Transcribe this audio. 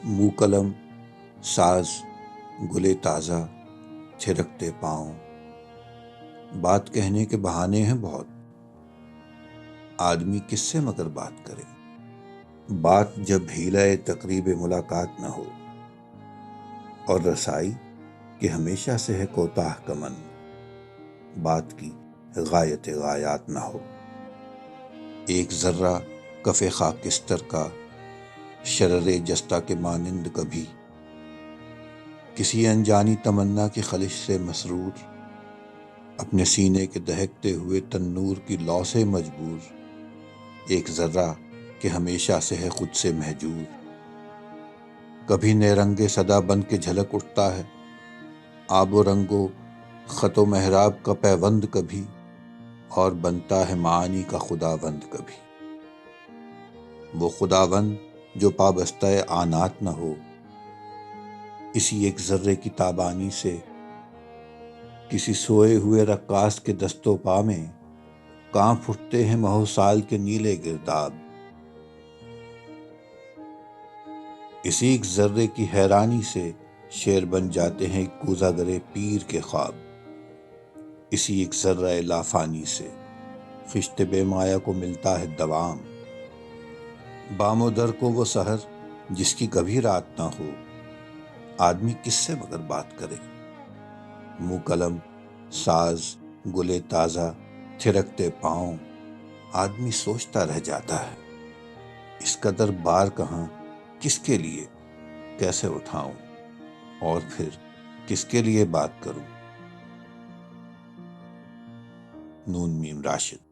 منہ قلم ساز گلے تازہ تھرکتے پاؤں، بات کہنے کے بہانے ہیں بہت، آدمی کس سے مگر بات کرے؟ بات جب ہیلہ تقریب ملاقات نہ ہو، اور رسائی کہ ہمیشہ سے ہے کوتاہ کمن، بات کی غایت غایات نہ ہو۔ ایک ذرہ کف خاکستر کا شرر جستا کے مانند کبھی، کسی انجانی تمنا کی خلش سے مسرور، اپنے سینے کے دہکتے ہوئے تنور کی لو سے مجبور، ایک ذرہ کہ ہمیشہ سے ہے خود سے مہجور، کبھی نیرنگ صدا بن کے جھلک اٹھتا ہے آب و رنگ و خط و محراب کا پیوند کبھی، اور بنتا ہے معانی کا خداوند کبھی۔ وہ خداوند جو پابستہ آنات نہ ہو، اسی ایک ذرے کی تابانی سے کسی سوئے ہوئے رقاص کے دست و پا میں کانپ اٹھتے ہیں مہو سال کے نیلے گرداب۔ اسی ایک ذرے کی حیرانی سے شعر بن جاتے ہیں کوزہ گرے پیر کے خواب۔ اسی ایک ذرہ لافانی سے خشت بے مایا کو ملتا ہے دوام۔ بام و در کو وہ سحر جس کی کبھی رات نہ ہو، آدمی کس سے مگر بات کرے؟ منہ قلم ساز گلے تازہ تھرکتے پاؤں، آدمی سوچتا رہ جاتا ہے، اس قدر بار کہاں، کس کے لیے، کیسے اٹھاؤں، اور پھر کس کے لیے بات کروں؟ نون میم راشد۔